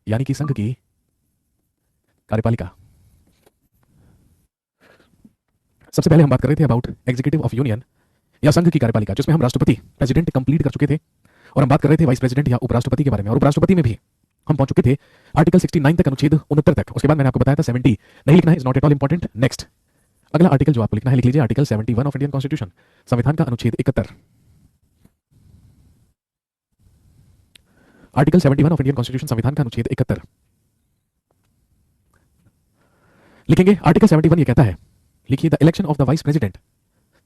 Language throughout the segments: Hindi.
यानी कि संघ की कार्यपालिका। सबसे पहले हम बात कर रहे थे अबाउट एग्जीक्यूटिव ऑफ यूनियन या संघ की कार्यपालिका, जिसमें हम राष्ट्रपति प्रेसिडेंट कंप्लीट कर चुके थे, और हम बात कर रहे थे वाइस प्रेसिडेंट या उपराष्ट्रपति के बारे में, और उपराष्ट्रपति में भी हम पहुंच चुके थे आर्टिकल 69 तक, अनुच्छेद 69 तक। उसके बाद मैंने आपको बताया था 70 नहीं लिखना है, is not at all important. Next अगला आर्टिकल जो आपको लिखना है, लिख लीजिए आर्टिकल 71 ऑफ इंडियन कॉन्स्टिट्यूशन, संविधान का अनुच्छेद 71। आर्टिकल 71 ऑफ इंडियन कॉन्स्टिट्यूशन, संविधान का अनुच्छेद 71 लिखेंगे। आर्टिकल 71 ये कहता है, लिखिए, the election of the vice president,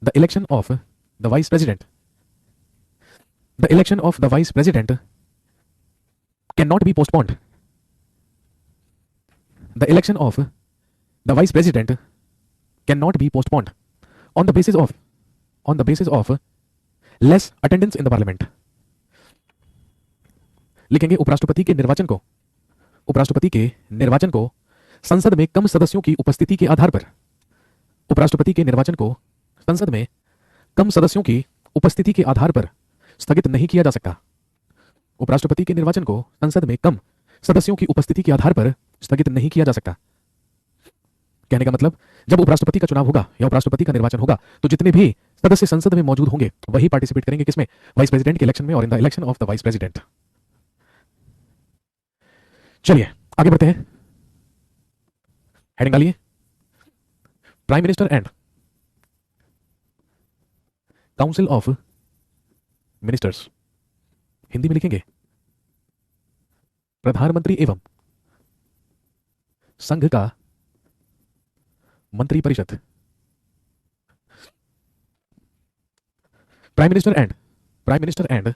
the election of the vice president, the election of the vice president can not be postponed, the election of the vice president can not be postponed on the basis of less attendance in the parliament. लिखेंगे, उपराष्ट्रपति के निर्वाचन को संसद में कम सदस्यों की उपस्थिति के आधार पर, उपराष्ट्रपति के निर्वाचन को संसद में कम सदस्यों की उपस्थिति के आधार पर स्थगित नहीं किया जा सकता। उपराष्ट्रपति के निर्वाचन को संसद में कम सदस्यों की उपस्थिति के आधार पर स्थगित नहीं किया जा सकता। कहने का मतलब, जब उपराष्ट्रपति का चुनाव होगा या उपराष्ट्रपति का निर्वाचन होगा, तो जितने भी सदस्य संसद में मौजूद होंगे वही पार्टिसिपेट करेंगे, किसमें? वाइस प्रेसिडेंट के इलेक्शन में, और in the election of the vice president. चलिए आगे बढ़ते हैं। हेडिंग डालिए, prime minister and council of ministers. Hindi में लिखेंगे, प्रधानमंत्री एवं संघ का मंत्रिपरिषद। Prime minister and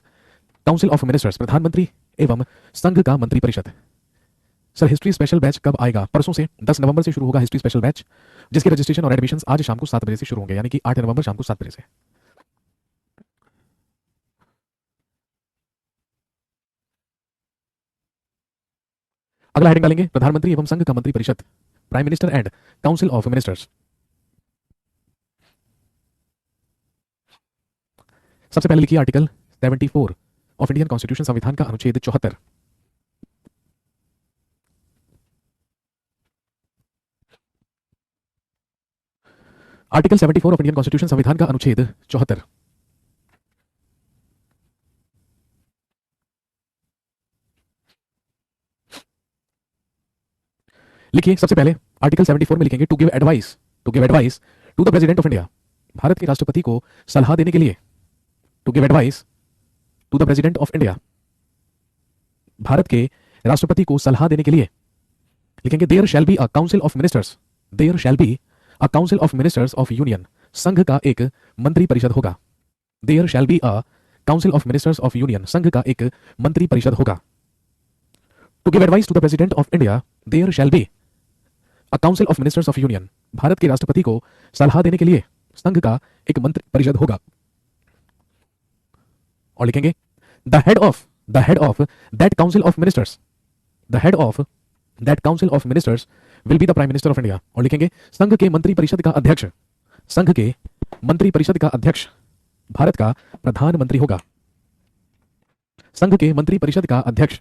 council of ministers, प्रधानमंत्री एवं संघ का मंत्रिपरिषद। सर हिस्ट्री स्पेशल बैच कब आएगा? परसों से 10 नवंबर से शुरू होगा हिस्ट्री स्पेशल बैच, जिसके रजिस्ट्रेशन और एडमिशंस आज शाम को 7 बजे से शुरू होंगे, यानी कि 8 नवंबर शाम को 7 बजे से। अगला हेडिंग डालेंगे, प्रधानमंत्री एवं संघ का मंत्रिपरिषद, prime minister and council of ministers. सबसे पहले लिखिए आर्टिकल 74 ऑफ इंडियन कॉन्स्टिट्यूशन, संविधान का अनुच्छेद 74। आर्टिकल 74 ऑफ इंडियन कॉन्स्टिट्यूशन, संविधान का अनुच्छेद 74। लिखिए सबसे पहले आर्टिकल 74 में लिखेंगे, to give advice to the president of India, Bharat के राष्ट्रपति को सलाह देने के लिए। To give advice to the president of India, Bharat के राष्ट्रपति को सलाह देने के लिए। लिखेंगे, there shall be a council of ministers, there shall be a council of ministers of union, संघ का एक मंत्री परिषद होगा। There shall be a council of ministers of union, संघ का एक मंत्री परिषद होगा। To give advice to the president of India, there shall be a council of ministers of union, Bharat के राष्ट्रपति को सलाह देने के लिए संघ का एक मंत्री परिषद होगा। और लिखेंगे, the head of that council of ministers, the head of that council of ministers will be the prime minister of India. और लिखेंगे, संघ के मंत्री परिषद का अध्यक्ष, संघ के मंत्री परिषद का अध्यक्ष भारत का प्रधानमंत्री होगा। संघ के मंत्री परिषद का अध्यक्ष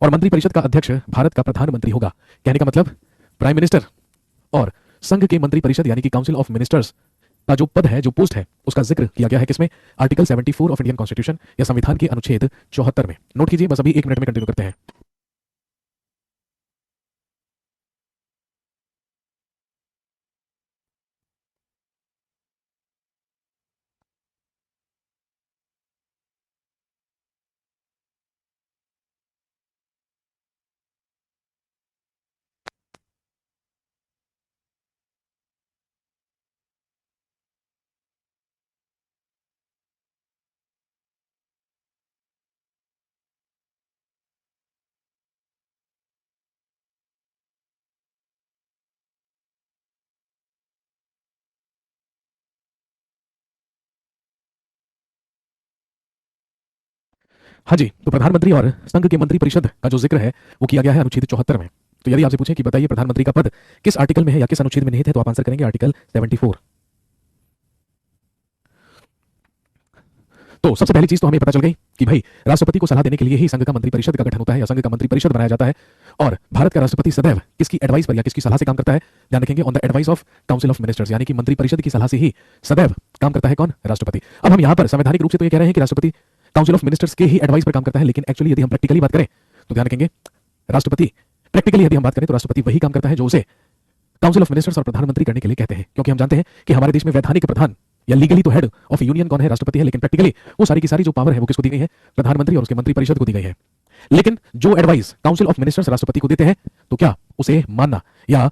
और मंत्री परिषद का अध्यक्ष भारत का प्रधानमंत्री होगा। कहने का मतलब, प्राइम मिनिस्टर और संघ के मंत्री परिषद यानी कि काउंसिल ऑफ मिनिस्टर्स का जो पद है, जो पोस्ट है, उसका जिक्र किया गया है किसमें? आर्टिकल 74 ऑफ इंडियन कॉन्स्टिट्यूशन या संविधान के अनुच्छेद 74 में। नोट कीजिए, बस अभी 1 मिनट में कंटिन्यू करते हैं। हाँ जी, तो प्रधानमंत्री और संघ के मंत्री परिषद का जो जिक्र है वो किया गया है अनुच्छेद 74 में। तो यदि आपसे पूछे कि बताइए प्रधानमंत्री का पद किस आर्टिकल में है या किस अनुच्छेद में निहित है, तो आप आंसर करेंगे आर्टिकल 74। तो सबसे पहली चीज तो हमें पता चल गई कि भाई राष्ट्रपति को सलाह देने के लिए ही संघ का मंत्रिपरिषद का गठन होता है या संघ का मंत्रिपरिषद बनाया जाता है, और भारत का राष्ट्रपति सदैव किसकी एडवाइस पर या किसकी सलाह से काम करता है? ध्यान रखेंगे, on the advice of council of ministers, यानी कि मंत्रिपरिषद की सलाह से ही सदैव काम करता है कौन? राष्ट्रपति। अब हम यहां पर संवैधानिक रूप से तो ये कह रहे हैं कि राष्ट्रपति काउंसिल ऑफ मिनिस्टर्स के ही एडवाइस पर काम करता है, लेकिन एक्चुअली यदि हम प्रैक्टिकली बात करें तो ध्यान रखेंगे राष्ट्रपति, प्रैक्टिकली यदि हम बात करें तो राष्ट्रपति वही काम करता है जो उसे काउंसिल ऑफ मिनिस्टर्स और प्रधानमंत्री करने के लिए कहते हैं, क्योंकि हम जानते हैं कि हमारे देश में वैधानिक प्रधान या लीगली तो हेड ऑफ यूनियन कौन है? राष्ट्रपति है, लेकिन प्रैक्टिकली वो सारी की सारी जो पावर है वो किसको दी गई है? प्रधानमंत्री और उसके मंत्रिपरिषद को दी गई है। लेकिन जो एडवाइस काउंसिल ऑफ मिनिस्टर्स राष्ट्रपति को देते हैं, तो क्या उसे मानना या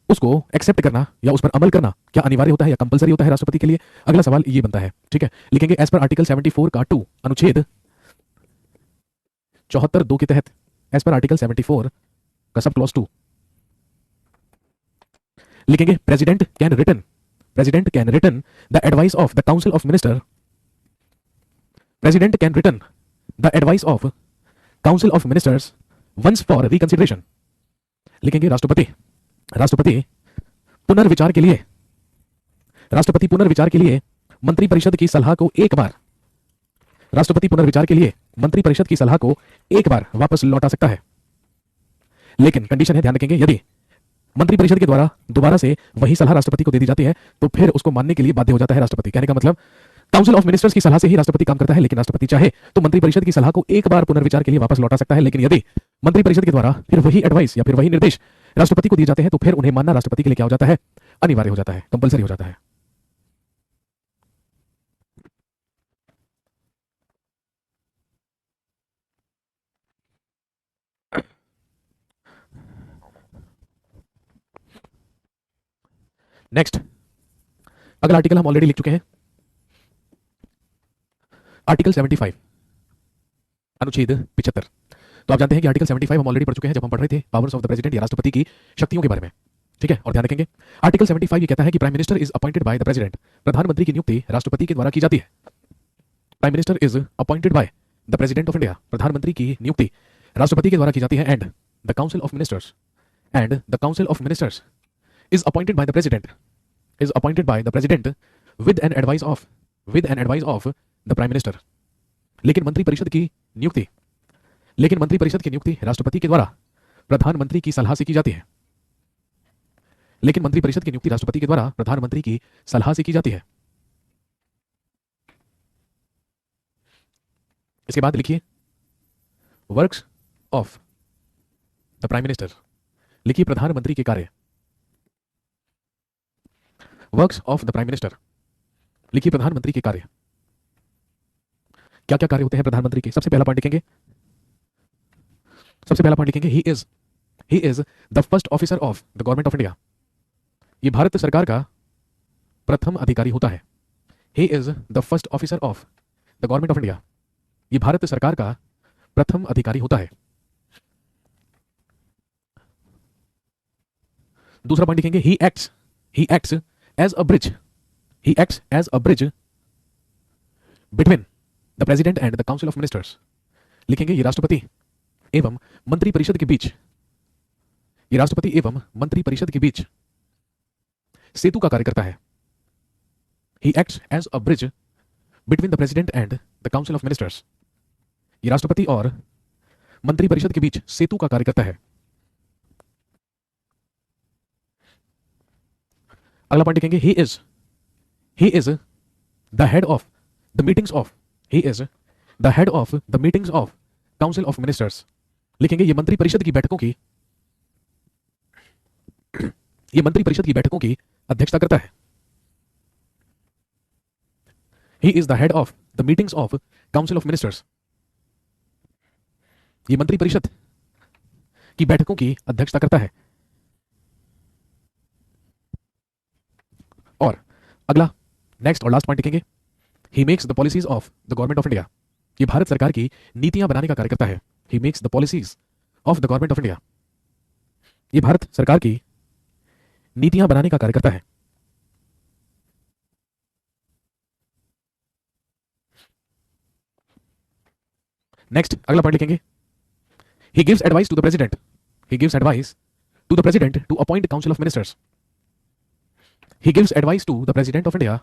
उसको एक्सेप्ट करना या उस पर अमल करना क्या अनिवार्य होता है या कंपलसरी होता है राष्ट्रपति के लिए? अगला सवाल ये बनता है, ठीक है, लिखेंगे एज पर आर्टिकल 74 का 2 अनुच्छेद 74(2) के तहत, एज पर आर्टिकल 74 का सब क्लॉज 2, लिखेंगे president can return the advice of the council of minister, president can return the advice of council of ministers once for reconsideration. लिखेंगे राष्ट्रपति पुनर्विचार के लिए मंत्रिपरिषद की सलाह को एक बार, राष्ट्रपति पुनर्विचार के लिए मंत्रिपरिषद की सलाह को एक बार वापस लौटा सकता है, लेकिन कंडीशन है, ध्यान रखेंगे, यदि मंत्रिपरिषद के द्वारा दोबारा से वही सलाह राष्ट्रपति को दे दी जाती है तो फिर उसको मानने के लिए बाध्य हो जाता है राष्ट्रपति। कहने का मतलब काउंसिल ऑफ मिनिस्टर्स की सलाह से ही राष्ट्रपति काम करता है, लेकिन राष्ट्रपति चाहे तो मंत्रिपरिषद की सलाह को एक बार पुनर्विचार के लिए वापस लौटा सकता है, लेकिन यदि मंत्रिपरिषद के द्वारा फिर वही एडवाइस या फिर वही निर्देश राष्ट्रपति को दिए जाते हैं तो फिर उन्हें मानना राष्ट्रपति के लिए क्या हो जाता है? अनिवार्य हो जाता है, कंपलसरी हो जाता है। नेक्स्ट, अगला आर्टिकल हम ऑलरेडी लिख चुके हैं, आर्टिकल 75 अनुच्छेद 75। तो आप जानते हैं कि आर्टिकल 75 हम ऑलरेडी पढ़ चुके हैं जब हम पढ़ रहे थे पावर्स ऑफ द प्रेसिडेंट या राष्ट्रपति की शक्तियों के बारे में, ठीक है। और ध्यान रखेंगे आर्टिकल 75 ये कहता है कि prime minister is appointed by the president, प्रधानमंत्री की नियुक्ति राष्ट्रपति के द्वारा की जाती है। Prime minister is appointed by the president of India, प्रधानमंत्री की नियुक्ति राष्ट्रपति के द्वारा की जाती है। And the council of ministers is appointed by the president with an advice of the prime minister। लेकिन मंत्रिपरिषद की नियुक्ति राष्ट्रपति के द्वारा प्रधानमंत्री की सलाह से की जाती है, लेकिन मंत्रिपरिषद की नियुक्ति राष्ट्रपति के द्वारा प्रधानमंत्री की सलाह से की जाती है। इसके बाद लिखिए works of the prime minister, लिखिए प्रधानमंत्री के कार्य, works of the prime minister, लिखिए प्रधानमंत्री के कार्य। क्या क्या कार्य होते हैं प्रधानमंत्री के? सबसे पहला पॉइंट लिखेंगे ही is the first officer of the government of India. ये भारत सरकार का प्रथम अधिकारी होता है। He is the first officer of the government of India, ये भारत सरकार का प्रथम अधिकारी होता है। दूसरा पॉइंट लिखेंगे he acts as a bridge between the president and the council of ministers। लिखेंगे ये राष्ट्रपति एवं मंत्रिपरिषद के बीच सेतु का कार्य करता है। He acts as a bridge between the president and the council of ministers। ये राष्ट्रपति और मंत्रिपरिषद के बीच सेतु का कार्य करता है। अगला पॉइंट लिखेंगे he is the head of the meetings of council of ministers। लिखेंगे ये मंत्रिपरिषद की बैठकों की अध्यक्षता करता है। He is the head of the meetings of council of ministers। ये मंत्रिपरिषद की बैठकों की अध्यक्षता करता है। और अगला नेक्स्ट और लास्ट पॉइंट लिखेंगे he makes the policies of the government of India. ये भारत सरकार की नीतियां बनाने का कार्य करता है। He makes the policies of the government of India, ये भारत सरकार की नीतियां बनाने का कार्य करता है। नेक्स्ट अगला पॉइंट लिखेंगे he gives advice to the president to appoint council of ministers. He gives advice to the President of India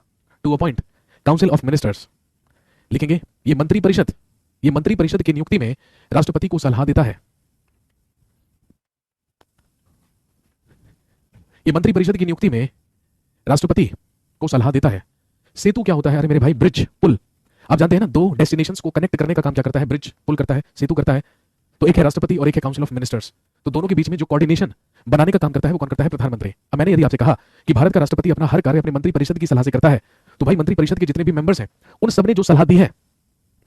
to appoint Council of Ministers। लिखेंगे ये मंत्रिपरिषद ये मंत्री परिषद की नियुक्ति में राष्ट्रपति को सलाह देता है। ये मंत्री परिषद की नियुक्ति में राष्ट्रपति को सलाह देता है। सेतु क्या होता है? अरे मेरे भाई, ब्रिज, पुल। आप जानते हैं ना, दो डेस्टिनेशंस को कनेक्ट करने का काम क्या करता है? ब्रिज, पुल करता है, सेतु करता है। तो एक है राष्ट्रपति और एक है काउंसिल ऑफ मिनिस्टर्स। तो दोनों के बीच में जो कोऑर्डिनेशन बनाने का काम करता है वो कौन करता है? प्रधानमंत्री। अब मैंने यदि आपसे कहा कि भारत का राष्ट्रपति अपना हर कार्य अपने मंत्री परिषद की सलाह से करता है, तो भाई मंत्री परिषद के जितने भी मेंबर्स हैं उन सबने जो सलाह दी है,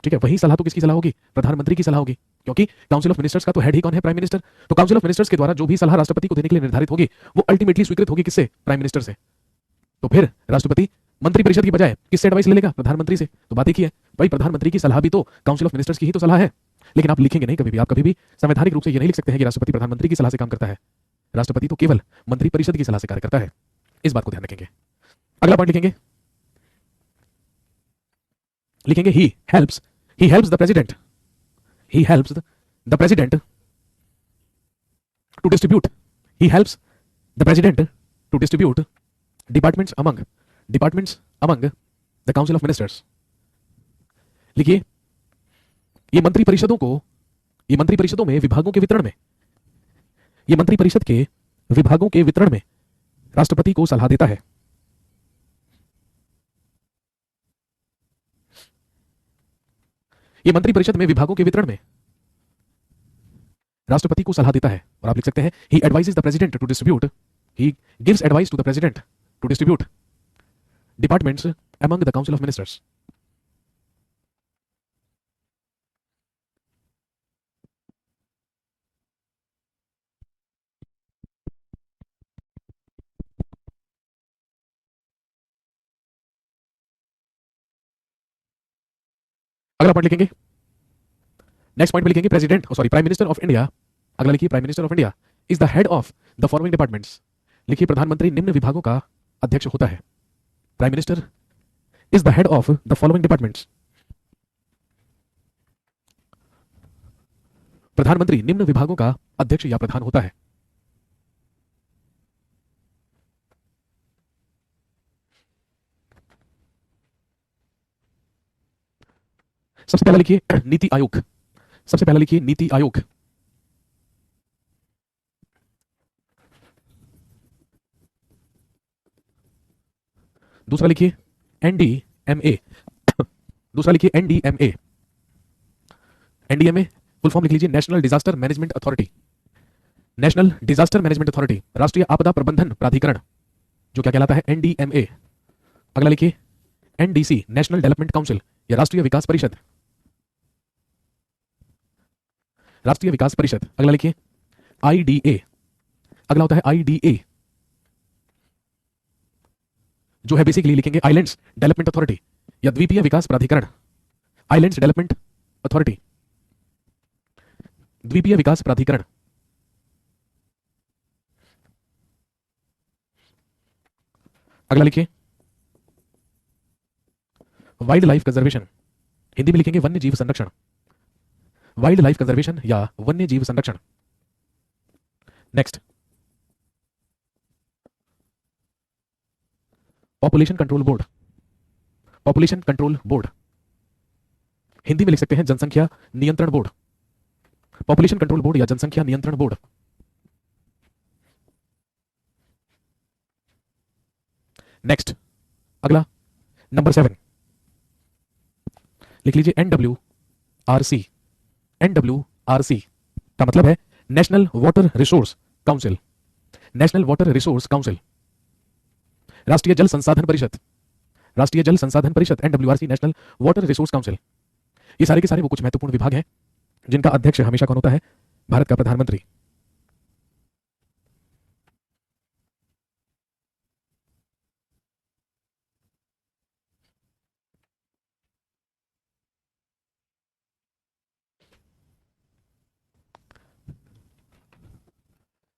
ठीक है, वही सलाह तो किसकी सलाह होगी? प्रधानमंत्री की सलाह होगी, क्योंकि काउंसिल ऑफ मिनिस्टर्स का तो हेड ही कौन है? Prime minister. तो काउंसिल ऑफ मिनिस्टर्स के द्वारा जो भी सलाह राष्ट्रपति को देने के लिए निर्धारित होगी वो अल्टीमेटली स्वीकृत होगी किससे? प्राइम मिनिस्टर से। तो फिर राष्ट्रपति मंत्री परिषद की बजाय किससे एडवाइस ले लेगा? प्रधानमंत्री से। तो बात एक ही है भाई, प्रधानमंत्री की सलाह भी तो काउंसिल ऑफ मिनिस्टर्स की ही तो सलाह है। लेकिन आप लिखेंगे नहीं कभी भी, आप कभी भी संवैधानिक रूप से ये नहीं लिख सकते हैं कि राष्ट्रपति प्रधानमंत्री की सलाह से काम करता है। राष्ट्रपति तो केवल मंत्री परिषद की सलाह से कार्य करता है। इस बात को ध्यान रखेंगे। अगला पॉइंट लिखेंगे, he helps the president, he helps the president to distribute, he helps the president to distribute departments among the council of ministers. लिखिए, ये मंत्री परिषदों में विभागों के वितरण में, ये मंत्री परिषद के विभागों के वितरण में राष्ट्रपति को सलाह देता है। ये मंत्री परिषद में विभागों के वितरण में राष्ट्रपति को सलाह देता है। और आप लिख सकते हैं, he advises the president to distribute, he gives advice to the president to distribute departments among the council of ministers. अगला पॉइंट लिखेंगे, नेक्स्ट पॉइंट में लिखेंगे प्राइम मिनिस्टर ऑफ इंडिया। अगला लिखिए, prime minister of India is the head of the following departments. लिखिए, प्रधानमंत्री निम्न विभागों का अध्यक्ष होता है। Prime minister is the head of the following departments. प्रधानमंत्री निम्न विभागों का अध्यक्ष या प्रधान होता है। सबसे पहला लिखिए नीति आयोग, सबसे पहला लिखिए नीति आयोग। दूसरा लिखिए एनडीएमए, दूसरा लिखिए एनडीएमए। एनडीएमए फुल फॉर्म लिख लीजिए, national disaster management authority, national disaster management authority, राष्ट्रीय आपदा प्रबंधन प्राधिकरण, जो क्या कहलाता है? एनडीएमए। अगला लिखिए एनडीसी, नेशनल डेवलपमेंट काउंसिल या राष्ट्रीय विकास परिषद, राष्ट्रीय विकास परिषद। अगला लिखिए आईडीए, अगला होता है आईडीए, जो है बेसिकली लिखेंगे आइलैंड्स डेवलपमेंट अथॉरिटी या द्वीपीय विकास प्राधिकरण, आइलैंड्स डेवलपमेंट अथॉरिटी, द्वीपीय विकास प्राधिकरण। अगला लिखिए वाइल्ड लाइफ कंजर्वेशन, हिंदी में लिखेंगे वन्य जीव संरक्षण, वाइल्ड लाइफ कंजर्वेशन या वन्य जीव संरक्षण। Next, population control board, population control board, Hindi में लिख सकते हैं जनसंख्या नियंत्रण बोर्ड, पॉपुलेशन कंट्रोल बोर्ड या जनसंख्या नियंत्रण बोर्ड। नेक्स्ट, अगला नंबर 7 लिख लीजिए एनडब्ल्यूआरसी, एनडब्ल्यूआरसी का मतलब है national water resource council, national water resource council, राष्ट्रीय जल संसाधन परिषद, राष्ट्रीय जल संसाधन परिषद, एनडब्ल्यूआरसी, नेशनल वाटर रिसोर्स काउंसिल। ये सारे के सारे वो कुछ महत्वपूर्ण विभाग हैं जिनका अध्यक्ष हमेशा कौन होता है? भारत का प्रधानमंत्री।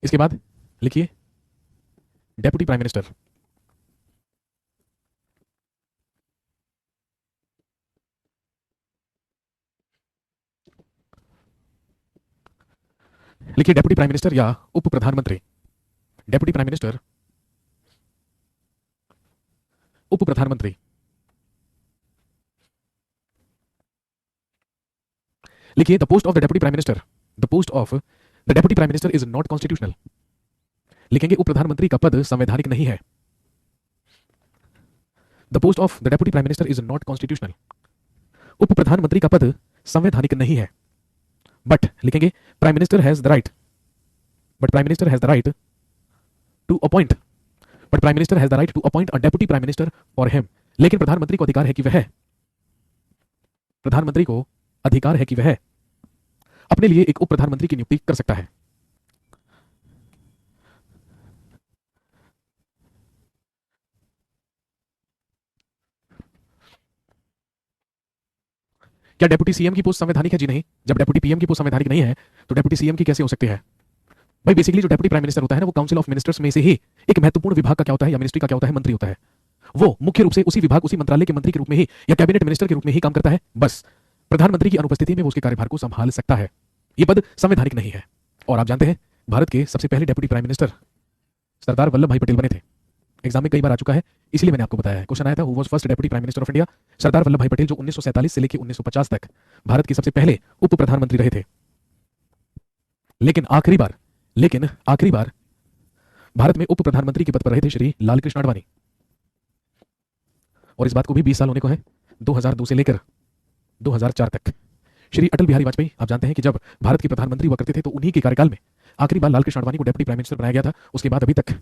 इसके बाद लिखिए डेप्यूटी प्राइम मिनिस्टर, लिखिए डेप्यूटी प्राइम मिनिस्टर या उप प्रधानमंत्री, डेप्यूटी प्राइम मिनिस्टर, उप प्रधानमंत्री। लिखिए the post of the deputy prime minister, the post of the deputy prime minister is not constitutional. लिखेंगे उप प्रधानमंत्री का पद संवैधानिक नहीं है। The post of the deputy prime minister is not constitutional. उप प्रधानमंत्री का पद संवैधानिक नहीं है। बट लिखेंगे prime minister has the right, but prime minister has the right to appoint, but prime minister has the right to appoint a deputy prime minister for him. लेकिन प्रधानमंत्री को अधिकार है कि वह, प्रधानमंत्री को अधिकार है कि वह अपने लिए एक उप प्रधानमंत्री की नियुक्ति कर सकता है। क्या डेप्यूटी सीएम की पोस्ट संवैधानिक है? जी नहीं। जब डेप्यूटी पीएम की पोस्ट संवैधानिक नहीं है तो डेप्यूटी सीएम की कैसे हो सकती है? भाई बेसिकली जो डेप्यूटी प्राइम मिनिस्टर होता है ना, वो काउंसिल ऑफ मिनिस्टर्स में से ही एक महत्वपूर्ण विभाग का क्या होता है, या मिनिस्ट्री का क्या होता है, मंत्री होता है। वो मुख्य रूप से उसी विभाग, उसी मंत्रालय के मंत्री के रूप में ही या कैबिनेट मिनिस्टर के रूप में ही काम करता है। बस प्रधानमंत्री की अनुपस्थिति में वो उसके कार्यभार को संभाल सकता है। ये पद संवैधानिक नहीं है। और आप जानते हैं भारत के सबसे पहले डेप्यूटी प्राइम मिनिस्टर सरदार वल्लभ भाई पटेल बने थे। एग्जाम में कई बार आ चुका है, इसलिए मैंने आपको बताया है। क्वेश्चन आया था who was first deputy prime minister of India. Sardar Vallabhbhai Patel, जो 1947 से लेकर 1950 तक भारत के सबसे पहले उप प्रधानमंत्री रहे थे। लेकिन आखिरी बार भारत में उप प्रधानमंत्री के पद पर रहे थे श्री लालकृष्ण आडवाणी। और इस बात को भी 20 साल होने को है, 2002 से लेकर 2004 तक। श्री अटल बिहारी वाजपेयी, आप जानते हैं कि जब भारत के प्रधानमंत्री हुआ करते थे तो उन्हीं के कार्यकाल में आखिरी बार लालकृष्ण आडवाणी को डेप्यूटी प्राइम मिनिस्टर बनाया गया था। उसके बाद अभी तक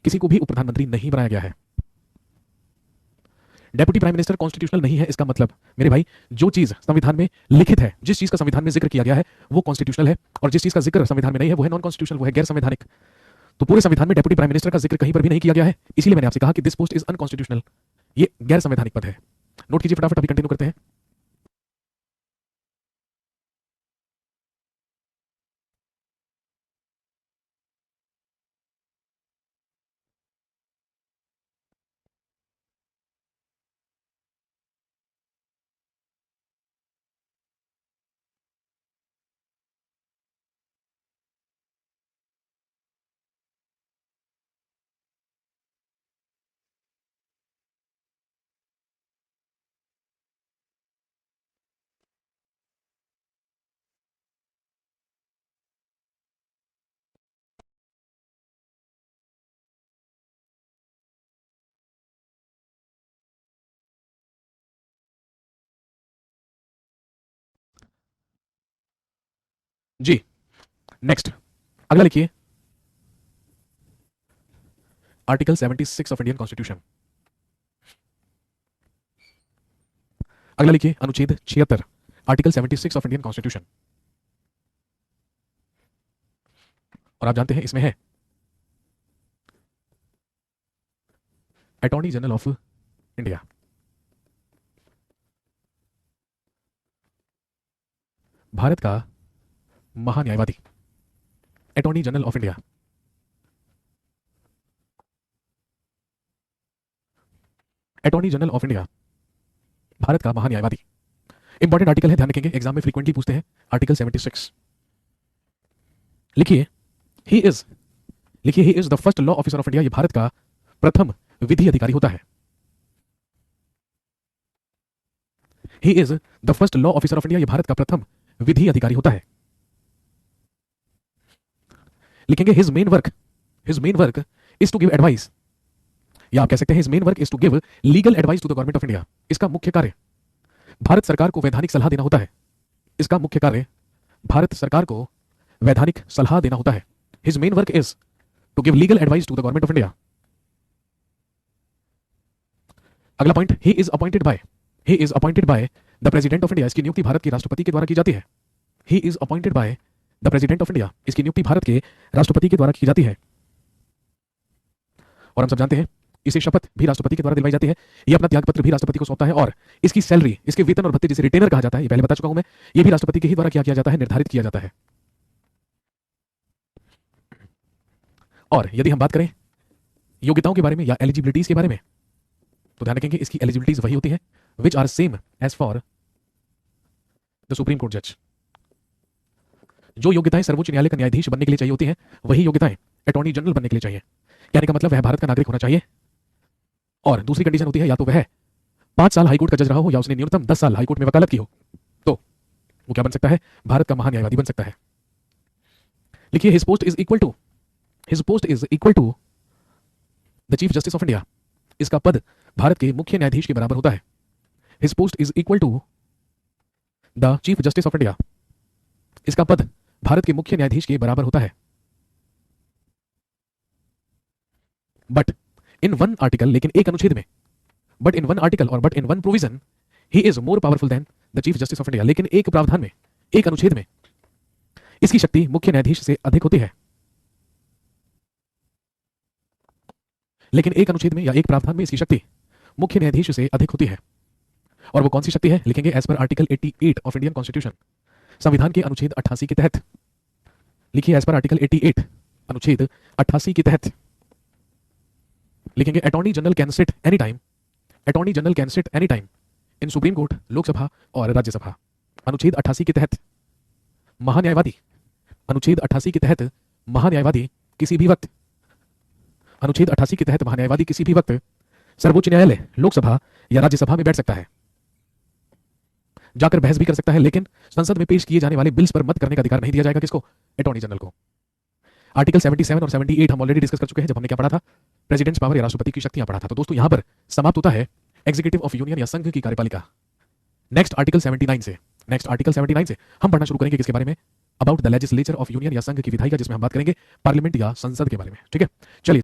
किसी को भी उप प्रधानमंत्री नहीं बनाया गया है। डेप्यूटी प्राइम मिनिस्टर कॉन्स्टिट्यूशनल नहीं है, इसका मतलब मेरे भाई जो चीज संविधान में लिखित है, जिस चीज का संविधान में जिक्र किया गया है वो कॉन्स्टिट्यूशनल है, और जिस चीज का जिक्र संविधान में नहीं है वो है नॉन कॉन्स्टिट्यूशनल, वो है गैर संवैधानिक। तो पूरे संविधान में डेप्यूटी प्राइम मिनिस्टर का जिक्र कहीं पर भी नहीं किया गया है, इसलिए मैंने आपसे कहा कि दिस पोस्ट इज अनकॉन्स्टिट्यूशनल। ये गैर संवैधानिक पद है। नोट कीजिए फटाफट, अभी कंटिन्यू करते हैं। जी नेक्स्ट, अगला लिखिए आर्टिकल 76 ऑफ इंडियन कॉन्स्टिट्यूशन। अगला लिखिए अनुच्छेद 76, आर्टिकल 76 ऑफ इंडियन कॉन्स्टिट्यूशन। और आप जानते हैं इसमें है attorney general of India. Bharat का महान्यायवादी, attorney general of India. Attorney general of India, Bharat का महान्यायवादी। इंपॉर्टेंट आर्टिकल है, ध्यान रखेंगे, एग्जाम में फ्रीक्वेंटली पूछते हैं। आर्टिकल 76 लिखिए ही इज, लिखिए he is the first law officer of India. ये भारत का प्रथम विधि अधिकारी होता है। He is the first law officer of India, ये भारत का प्रथम विधि अधिकारी होता है। लिखेंगे his main work is to give advice, या आप कह सकते हैं his main work is to give legal advice to the government of India. इसका मुख्य कार्य भारत सरकार को वैधानिक सलाह देना होता है। इसका मुख्य कार्य भारत सरकार को वैधानिक सलाह देना होता है। His main work is to give legal advice to the government of India. अगला point, he is appointed by the president of India. इसकी नियुक्ति भारत के राष्ट्रपति के द्वारा की जाती है। He is appointed by the president of India, इसकी नियुक्ति भारत के राष्ट्रपति के द्वारा की जाती है। और हम सब जानते हैं इसे शपथ भी राष्ट्रपति के द्वारा दिलवाई जाती है। यह अपना त्यागपत्र भी राष्ट्रपति को सौंपता है, और इसकी सैलरी, इसके वेतन और भत्ते जिसे रिटेनर कहा जाता है, ये पहले बता चुका हूं मैं, ये भी राष्ट्रपति के ही द्वारा किया जाता है, निर्धारित किया जाता है। और यदि हम बात करें योग्यताओं के बारे में या एलिजिबिलिटीज के बारे में, तो ध्यान रखेंगे इसकी एलिजिबिलिटीज वही होती है which are same as for the supreme court जज। जो योग्यताएं सर्वोच्च न्यायालय का न्यायाधीश बनने के लिए चाहिए होती हैं, वही योग्यताएं अटॉर्नी जनरल बनने के लिए चाहिए। कहने का मतलब वह भारत का नागरिक होना चाहिए, और दूसरी कंडीशन होती है या तो वह 5 साल हाईकोर्ट का जज रहा हो, या उसने न्यूनतम 10 साल हाईकोर्ट में वकालत की हो, तो वो क्या बन सकता है? भारत का महान्यायवादी बन सकता है। लिखिए his post is equal to, his post is equal to the chief justice of India. इसका पद भारत के मुख्य न्यायाधीश के बराबर होता है। His post is equal to the chief justice of India. इसका पद भारत के मुख्य न्यायाधीश के बराबर होता है। बट इन वन आर्टिकल, लेकिन एक अनुच्छेद में, बट इन वन आर्टिकल और but in one provision he is more powerful than the chief justice of India. लेकिन एक प्रावधान में, एक अनुच्छेद में इसकी शक्ति मुख्य न्यायाधीश से अधिक होती है। लेकिन एक अनुच्छेद में या एक प्रावधान में इसकी शक्ति मुख्य न्यायाधीश से अधिक होती है। और वो कौन सी शक्ति है? लिखेंगे as per article 88 of Indian constitution, संविधान के अनुच्छेद 88 के तहत। लिखिए एज पर आर्टिकल 88 अनुच्छेद 88 के तहत। लिखेंगे attorney general can sit any time, attorney general can sit any time in supreme court, Lok Sabha और राज्यसभा। अनुच्छेद 88 के तहत महान्यायवादी, अनुच्छेद 88 के तहत महान्यायवादी किसी भी वक्त, अनुच्छेद 88 के तहत महान्यायवादी किसी भी वक्त सर्वोच्च न्यायालय, लोकसभा या राज्यसभा में बैठ सकता है, जाकर बहस भी कर सकता है। लेकिन संसद में पेश किए जाने वाले बिल्स पर मत करने का अधिकार नहीं दिया जाएगा। किसको? अटॉर्नी जनरल को। आर्टिकल 77 और 78 हम ऑलरेडी डिस्कस कर चुके हैं जब हमने क्या पढ़ा था? प्रेसिडेंट्स पावर या राष्ट्रपति की शक्तियां पढ़ा था। तो दोस्तों यहां पर समाप्त होता है एग्जीक्यूटिव ऑफ यूनियन या संघ की कार्यपालिका। नेक्स्ट आर्टिकल 79 से, नेक्स्ट आर्टिकल 79 से हम पढ़ना शुरू करेंगे किसके बारे में? About the legislature of union या संघ की विधायिका, जिसमें हम बात करेंगे पार्लियामेंट या संसद के बारे में। ठीक है, चलिए।